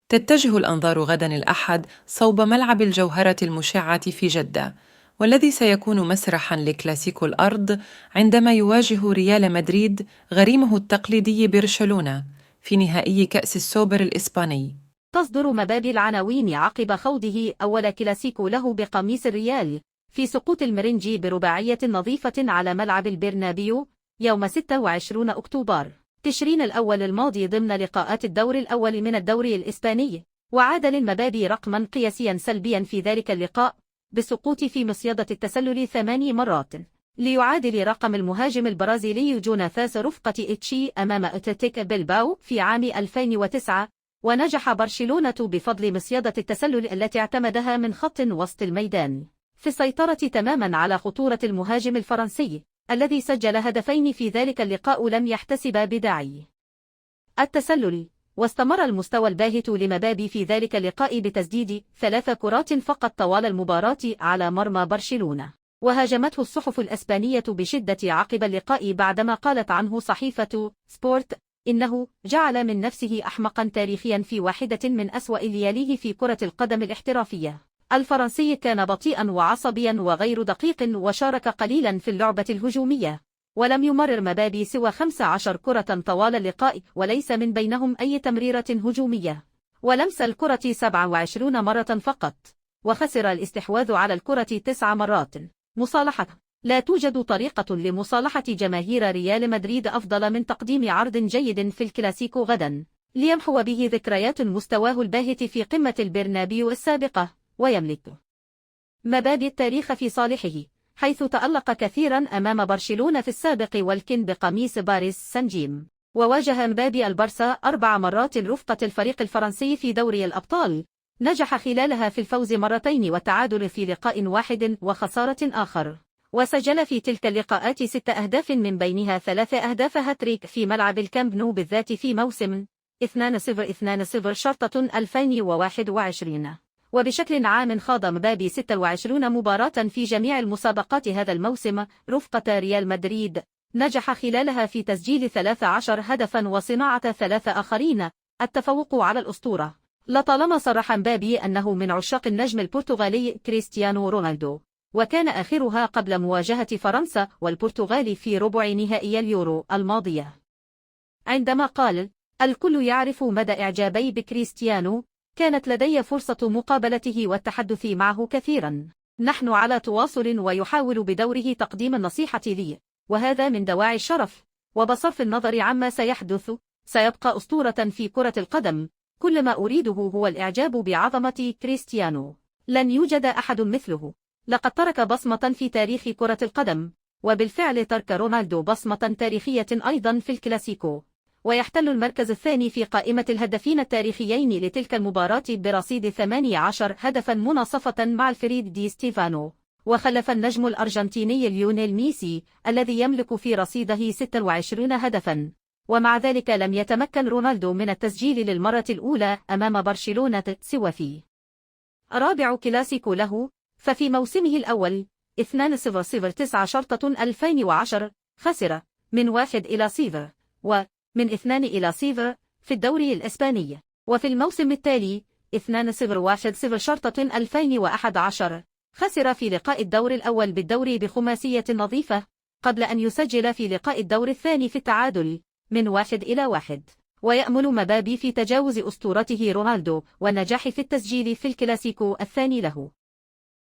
تتجه الأنظار غداً الأحد صوب ملعب الجوهرة المشعة في جدة، والذي سيكون مسرحاً لكلاسيكو الأرض عندما يواجه ريال مدريد غريمه التقليدي برشلونة في نهائي كأس السوبر الإسباني. تصدر مبابي العناوين عقب خوضه أول كلاسيكو له بقميص الريال في سقوط المرنجي برباعية نظيفة على ملعب البرنابيو يوم 26 أكتوبر تشرين الأول الماضي ضمن لقاءات الدور الأول من الدوري الإسباني، وعاد للمبابي رقما قياسيا سلبيا في ذلك اللقاء بالسقوط في مصيدة التسلل 8 مرات ليعادل رقم المهاجم البرازيلي جوناثاس رفقة إتشي أمام أتلتيك بلباو في عام 2009. ونجح برشلونة بفضل مصيدة التسلل التي اعتمدها من خط وسط الميدان في السيطرة تماما على خطورة المهاجم الفرنسي الذي سجل هدفين في ذلك اللقاء لم يحتسب بداعي التسلل. واستمر المستوى الباهت لمبابي في ذلك اللقاء بتسديد 3 كرات فقط طوال المباراة على مرمى برشلونة، وهاجمته الصحف الأسبانية بشدة عقب اللقاء بعدما قالت عنه صحيفة سبورت إنه جعل من نفسه أحمقا تاريخيا في واحدة من أسوأ لياليه في كرة القدم الاحترافية. الفرنسي كان بطيئا وعصبيا وغير دقيق وشارك قليلا في اللعبة الهجومية، ولم يمرر مبابي سوى 15 كرة طوال اللقاء وليس من بينهم أي تمريرة هجومية، ولمس الكرة 27 مرة فقط، وخسر الاستحواذ على الكرة 9 مرات. مصالحة. لا توجد طريقة لمصالحة جماهير ريال مدريد أفضل من تقديم عرض جيد في الكلاسيكو غدا ليمحو به ذكريات مستواه الباهت في قمة البرنابيو السابقة، ويملك مبابي التاريخ في صالحه، حيث تألق كثيرا أمام برشلونة في السابق والكن بقميص باريس سان جيرمان، وواجه مبابي البارسا 4 مرات رفقة الفريق الفرنسي في دوري الأبطال، نجح خلالها في الفوز مرتين والتعادل في لقاء واحد وخسارة آخر، وسجل في تلك اللقاءات 6 أهداف من بينها 3 أهداف هاتريك في ملعب الكامب نو بالذات في موسم 2-0 شرطة 2021. وبشكل عام خاض مبابي 26 مباراة في جميع المسابقات هذا الموسم رفقة ريال مدريد، نجح خلالها في تسجيل 13 هدفا وصناعة 3 آخرين، التفوق على الأسطورة. لطالما صرح مبابي أنه من عشاق النجم البرتغالي كريستيانو رونالدو، وكان آخرها قبل مواجهة فرنسا والبرتغال في ربع نهائي اليورو الماضية، عندما قال: الكل يعرف مدى إعجابي بكريستيانو، كانت لدي فرصة مقابلته والتحدث معه كثيرا، نحن على تواصل ويحاول بدوره تقديم النصيحة لي، وهذا من دواعي الشرف، وبصرف النظر عما سيحدث سيبقى أسطورة في كرة القدم، كل ما أريده هو الإعجاب بعظمة كريستيانو، لن يوجد أحد مثله، لقد ترك بصمة في تاريخ كرة القدم، وبالفعل ترك رونالدو بصمة تاريخية أيضا في الكلاسيكو، ويحتل المركز الثاني في قائمة الهدافين التاريخيين لتلك المباراة برصيد 18 هدفا مناصفة مع الفريد دي ستيفانو، وخلف النجم الأرجنتيني ليونيل ميسي الذي يملك في رصيده 26 هدفا، ومع ذلك لم يتمكن رونالدو من التسجيل للمرة الأولى أمام برشلونة سوى في رابع كلاسيكو له، ففي موسمه الأول 2-0 شرطة 2010 خسر من 1-0 ومن 2-0 في الدوري الإسباني، وفي الموسم التالي 2-0 شرطة 2011 خسر في لقاء الدور الأول بالدوري بخماسية نظيفة قبل أن يسجل في لقاء الدور الثاني في التعادل من 1-1. ويأمل مبابي في تجاوز أسطورته رونالدو والنجاح في التسجيل في الكلاسيكو الثاني له.